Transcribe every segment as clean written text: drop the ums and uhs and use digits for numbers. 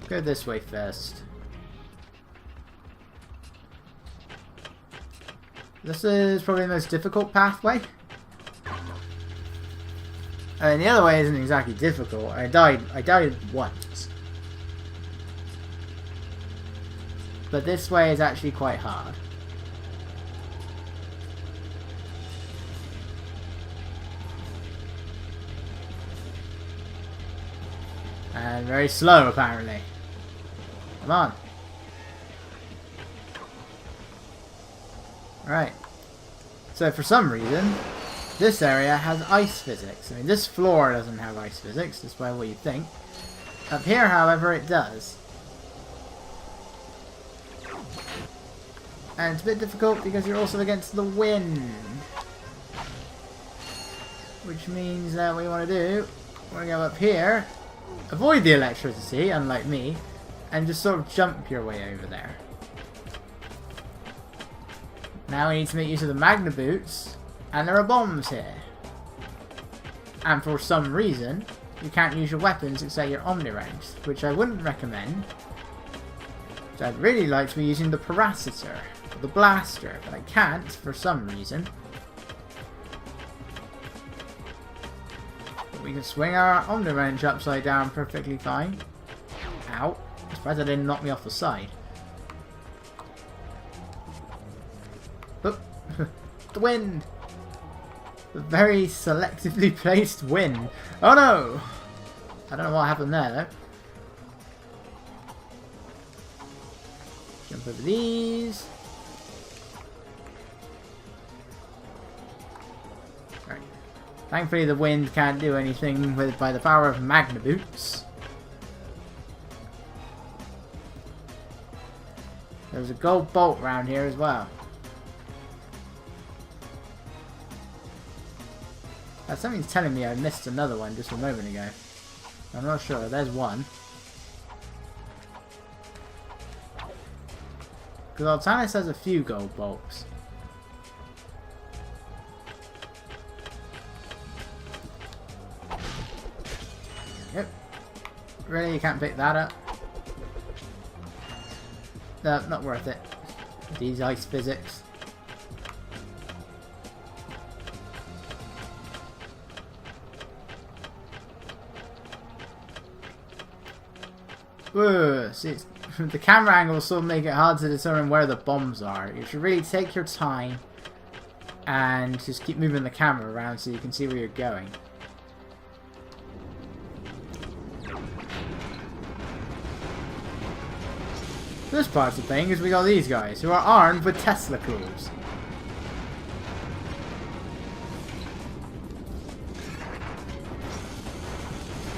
Go this way first. This is probably the most difficult pathway. I mean, the other way isn't exactly difficult. I died once. But this way is actually quite hard. And very slow, apparently. Come on. Right. So for some reason, this area has ice physics. I mean, this floor doesn't have ice physics, despite what you think. Up here, however, it does. And it's a bit difficult because you're also against the wind. Which means that what you want to do, you want to go up here, avoid the electricity, unlike me, and just sort of jump your way over there. Now we need to make use of the magna boots, and there are bombs here. And for some reason, you can't use your weapons except your omni-wrench, which I wouldn't recommend. So I'd really like to be using the parasitor, or the blaster, but I can't for some reason. But we can swing our omni-wrench upside down perfectly fine. Ow. I'm surprised that didn't knock me off the side. Oop. The wind! The very selectively placed wind. Oh no! I don't know what happened there though. Jump over these. Right. Thankfully the wind can't do anything by the power of magna boots. There's a gold bolt around here as well. Something's telling me I missed another one just a moment ago. I'm not sure. There's one. Because Oltanis has a few gold bolts. Yep. Really? You can't pick that up? No, not worth it. These ice physics. Whoa, see, the camera angles sort of make it hard to determine where the bombs are. You should really take your time and just keep moving the camera around so you can see where you're going. This part's the thing is we got these guys who are armed with Tesla claws.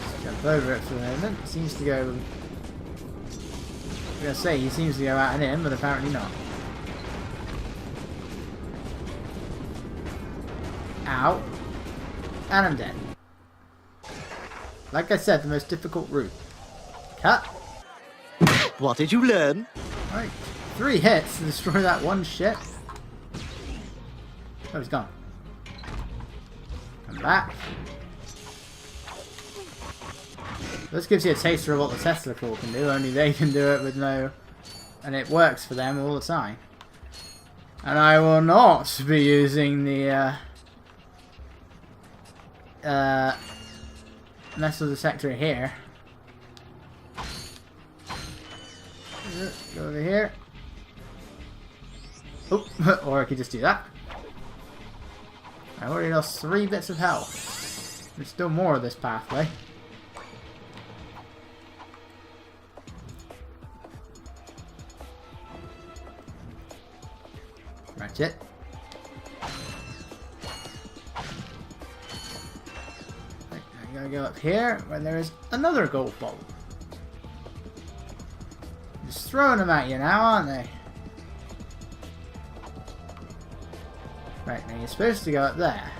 Let's jump over it for the moment. It seems to go. I was gonna say he seems to go out and in, but apparently not. Ow. And I'm dead. Like I said, the most difficult route. Cut. What did you learn? Alright. 3 hits to destroy that one ship. Oh, he's gone. Come back. This gives you a taster of what the Tesla claw can do, only they can do it with no... And it works for them all the time. And I will not be using the missile detector here. Go over here. Oh, or I could just do that. I already lost 3 bits of health. There's still more of this pathway. Ratchet. Right, I gotta go up here where there is another gold bolt. Just throwing them at you now, aren't they? Right, now you're supposed to go up there.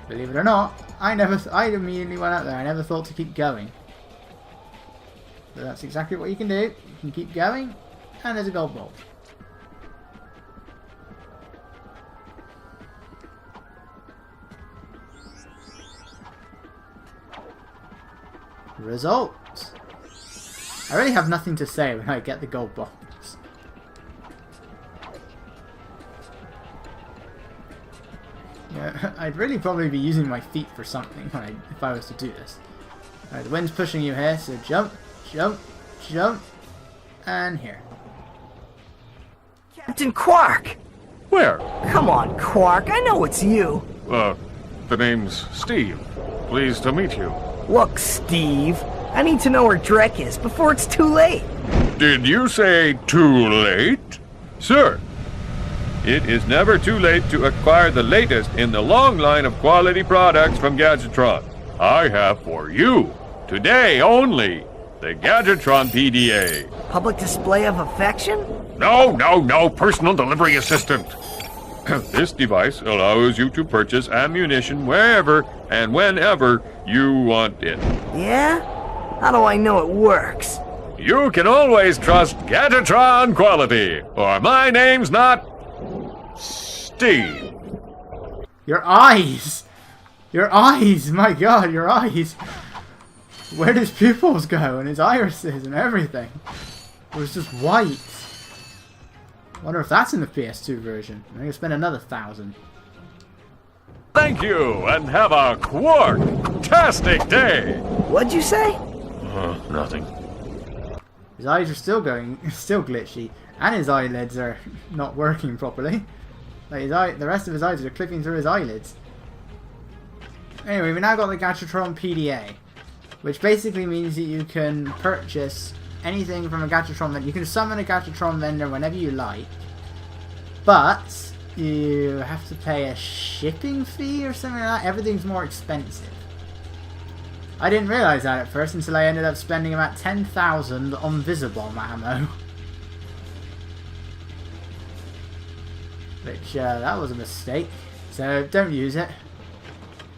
Believe it or not, I immediately went up there. I never thought to keep going. But that's exactly what you can do. You can keep going, and there's a gold bolt. Result. I really have nothing to say when I get the gold bombs. Yeah, I'd really probably be using my feet for something if I was to do this. Alright, the wind's pushing you here, so jump, jump, jump, and here. Captain Quark! Where? Come on, Quark, I know it's you. The name's Steve. Pleased to meet you. Look, Steve, I need to know where Drek is before it's too late. Did you say too late? Sir, it is never too late to acquire the latest in the long line of quality products from Gadgetron. I have for you, today only, the Gadgetron PDA. Public display of affection? No, personal delivery assistant. This device allows you to purchase ammunition wherever and whenever you want it. Yeah? How do I know it works? You can always trust Gadgetron quality, or my name's not Steve. Your eyes! Your eyes! My god, your eyes! Where did his pupils go? And his irises and everything? It was just white. Wonder if that's in the PS2 version. I'm gonna spend another 1,000. Thank you, and have a quark-tastic day! What'd you say? Nothing. His eyes are still glitchy, and his eyelids are not working properly. Like the rest of his eyes are clipping through his eyelids. Anyway, we now got the Gadgetron PDA, which basically means that you can purchase anything from a Gadgetron vendor. You can summon a Gadgetron vendor whenever you like, but you have to pay a shipping fee or something like that. Everything's more expensive. I didn't realise that at first until I ended up spending about 10,000 on Visibomb ammo. Which, that was a mistake. So, don't use it.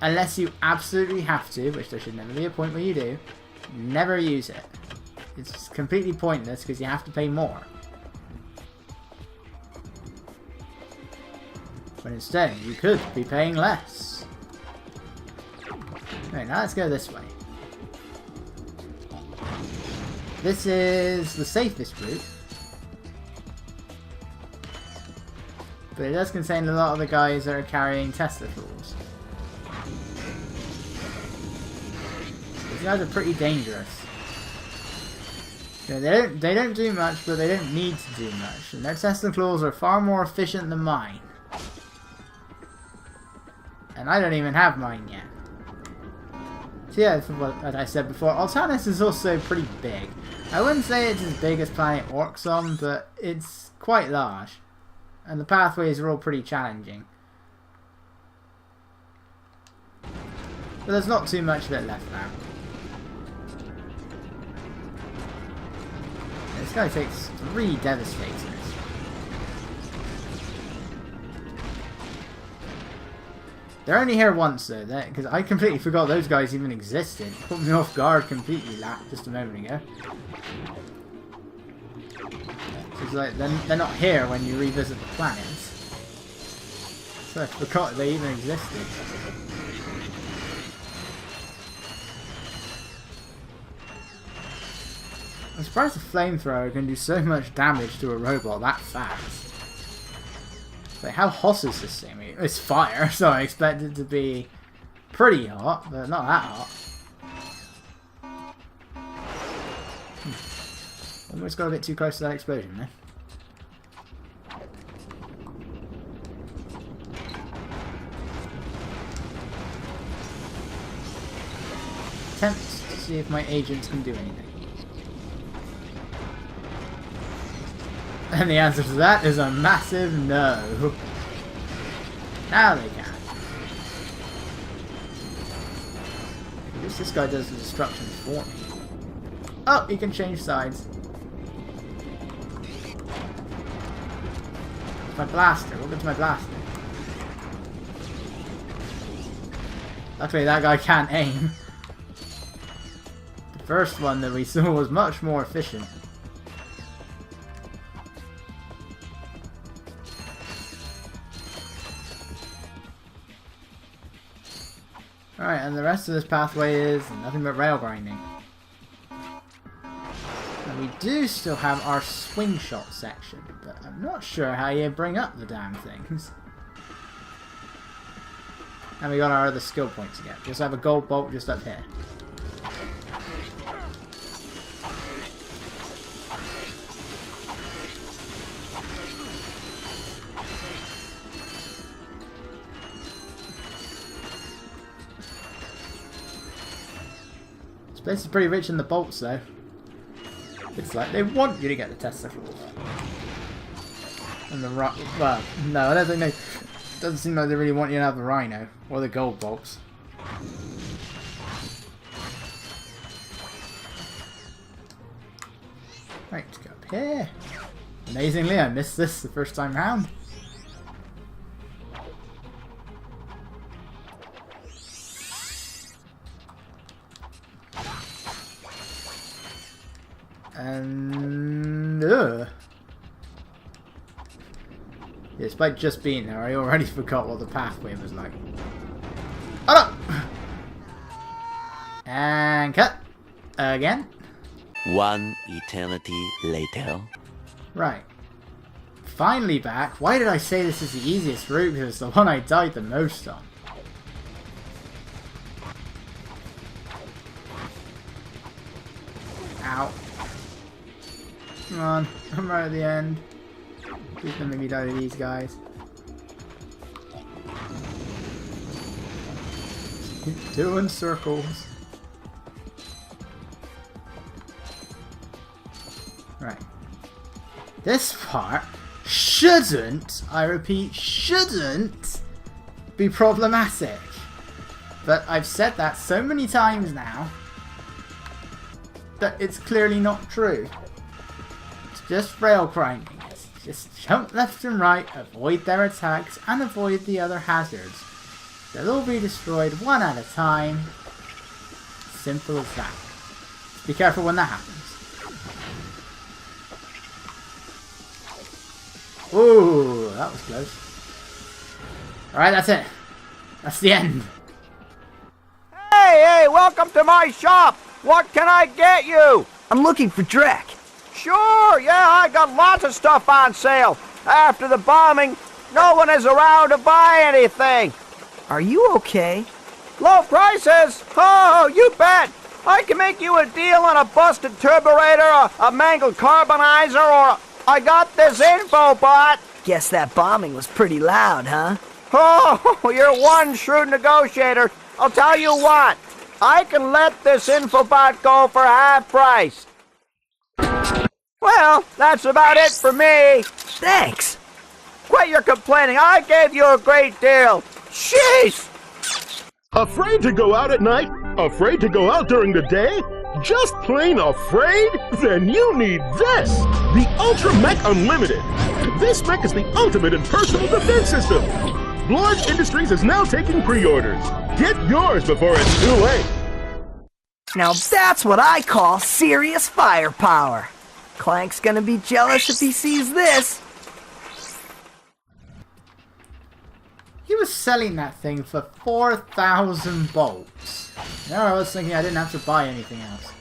Unless you absolutely have to, which there should never be a point where you do. Never use it. It's completely pointless because you have to pay more. But instead, you could be paying less. Okay, now let's go this way. This is the safest route. But it does contain a lot of the guys that are carrying Tesla tools. These guys are pretty dangerous. You know, they don't do much, but they don't need to do much. And their Tesla claws are far more efficient than mine. And I don't even have mine yet. So yeah, as I said before, Oltanis is also pretty big. I wouldn't say it's as big as Planet Orxon, but it's quite large. And the pathways are all pretty challenging. But there's not too much of it left now. This guy takes 3 Devastators. They're only here once though, because I completely forgot those guys even existed. Put me off guard completely just a moment ago. So it's like they're not here when you revisit the planets. So I forgot they even existed. I'm surprised a flamethrower can do so much damage to a robot that fast. Like, how hot is this thing? I mean, it's fire, so I expect it to be pretty hot, but not that hot. Almost got a bit too close to that explosion there. Attempt to see if my agents can do anything. And the answer to that is a massive no. Now they can. At least this guy does the destruction for me. Oh, he can change sides. It's my blaster. We'll get to my blaster. Luckily that guy can't aim. The first one that we saw was much more efficient. Alright, and the rest of this pathway is nothing but rail grinding. And we do still have our SWINGSHOT section, but I'm not sure how you bring up the damn things. And we got our other skill points again. Just have a gold bolt just up here. This place is pretty rich in the bolts though. It's like they want you to get the testicles. And the well, no, I don't think they... Doesn't seem like they really want you to have the rhino or the gold bolts. Right, let's go up here. Amazingly, I missed this the first time round. And despite just being there, I already forgot what the pathway was like. Oh no! And cut again. One eternity later. Right. Finally back. Why did I say this is the easiest route? Because it's the one I died the most on. Ow. Come on, I'm right at the end. Please don't make me die to these guys. Keep doing circles. Right. This part shouldn't, I repeat, shouldn't be problematic. But I've said that so many times now that it's clearly not true. It's just rail grinding. Just jump left and right, avoid their attacks, and avoid the other hazards. They'll all be destroyed one at a time. Simple as that. Just be careful when that happens. Ooh, that was close. Alright, that's it. That's the end. Hey, welcome to my shop. What can I get you? I'm looking for Drek. Sure, yeah, I got lots of stuff on sale. After the bombing, no one is around to buy anything. Are you okay? Low prices? Oh, you bet. I can make you a deal on a busted turburator, a mangled carbonizer, or I got this info bot. Guess that bombing was pretty loud, huh? Oh, you're one shrewd negotiator. I'll tell you what. I can let this infobot go for half price. Well, that's about it for me. Thanks. Quit your complaining. I gave you a great deal. Jeez! Afraid to go out at night? Afraid to go out during the day? Just plain afraid? Then you need this! The Ultra Mech Unlimited! This mech is the ultimate in personal defense system! Large Industries is now taking pre-orders. Get yours before it's too late! Now that's what I call serious firepower. Clank's gonna be jealous if he sees this. He was selling that thing for 4,000 bolts. Now I was thinking I didn't have to buy anything else.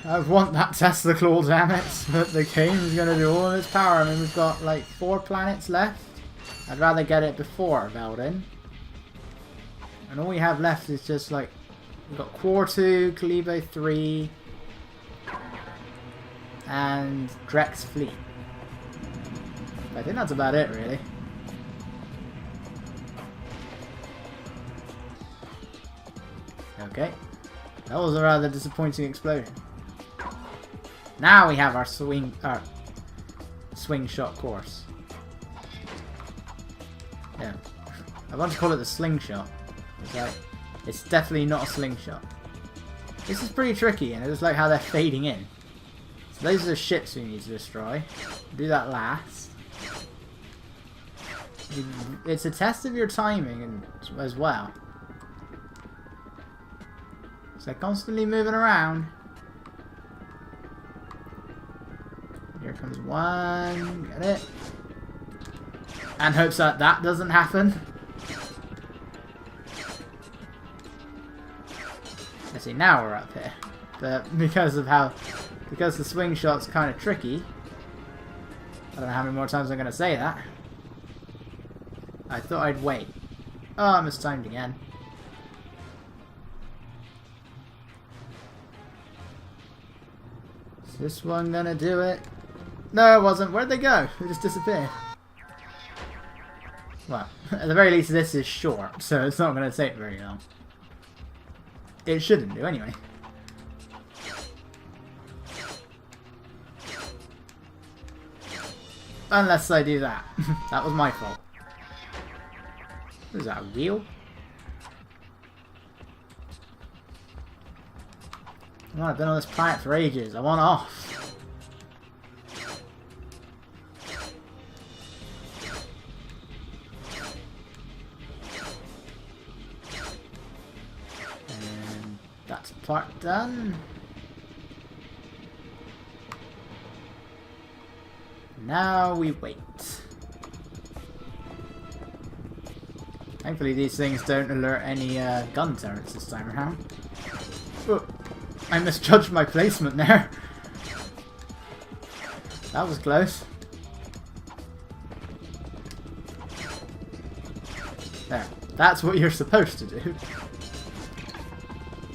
I want that Tesla claw, damn it. But the game's gonna do all of its power. I mean, we've got like 4 planets left. I'd rather get it before Veldin. And all we have left is just like... We've got Quar 2, Kalibo 3... and Drek's fleet. I think that's about it, really. Okay. That was a rather disappointing explosion. Now we have our SWINGSHOT course. Yeah. I want to call it the slingshot. It's definitely not a slingshot. This is pretty tricky, and I just like how they're fading in. So those are the ships we need to destroy. Do that last. It's a test of your timing as well. So they're constantly moving around. Here comes one. Get it. And hopes that that doesn't happen. Let's see, now we're up here. But because the swing shot's kind of tricky, I don't know how many more times I'm going to say that. I thought I'd wait. Oh, I mistimed again. Is this one going to do it? No, it wasn't. Where'd they go? They just disappeared. Well, at the very least this is short, so it's not going to take very long. It shouldn't do anyway. Unless I do that. That was my fault. Is that a wheel? Come on, I've been on this planet for ages. I want off. And that's part done. Now we wait. Thankfully these things don't alert any gun turrets this time around. Oh, I misjudged my placement there. That was close. There. That's what you're supposed to do.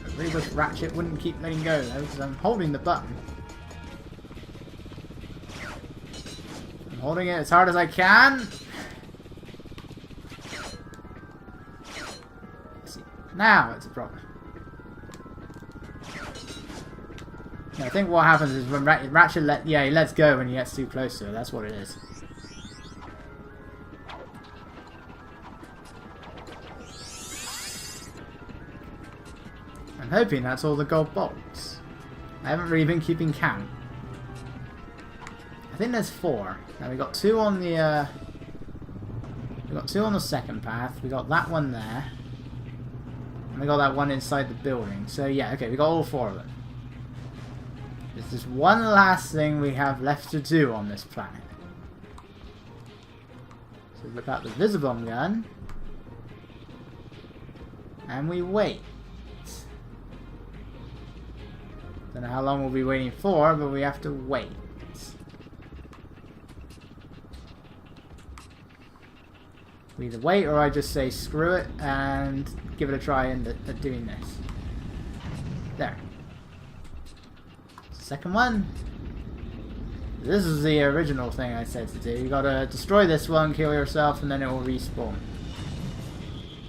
I really wish Ratchet wouldn't keep letting go though, because I'm holding the button. I'm holding it as hard as I can. See, now it's a problem. I think what happens is when Ratchet he lets go when he gets too close to it. That's what it is. I'm hoping that's all the gold bolts. I haven't really been keeping count. I think there's 4. Now we got 2 on the second path. We got that one there, and we got that one inside the building. So yeah, okay, we got all 4 of them. There's just one last thing we have left to do on this planet. So we look out the visible gun, and we wait. Don't know how long we'll be waiting for, but we have to wait. We either wait or I just say screw it and give it a try at doing this. There. Second one. This is the original thing I said to do. You gotta destroy this one, kill yourself, and then it will respawn.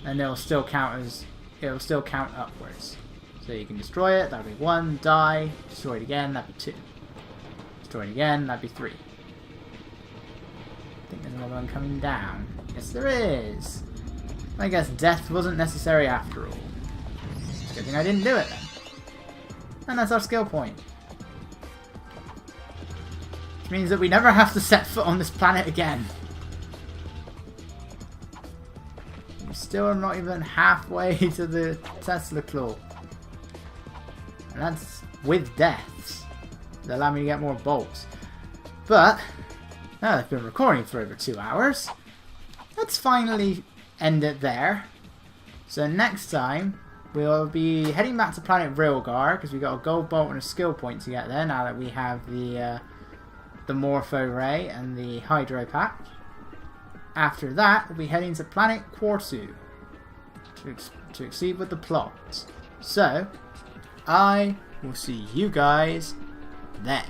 And it'll still count upwards. So you can destroy it, that'd be 1, die, destroy it again, that'd be 2. Destroy it again, that'd be 3. I think there's another one coming down. Yes there is. I guess death wasn't necessary after all. It's a good thing I didn't do it then. And that's our skill point. Which means that we never have to set foot on this planet again. We still are not even halfway to the Tesla claw. And that's with deaths. They allow me to get more bolts. But, now I've been recording for over 2 hours. Let's finally end it there. So next time, we'll be heading back to planet Rilgar, because we got a gold bolt and a skill point to get there, now that we have the Morpho Ray and the Hydro Pack. After that, we'll be heading to planet Quartu to exceed with the plot. So, I will see you guys then.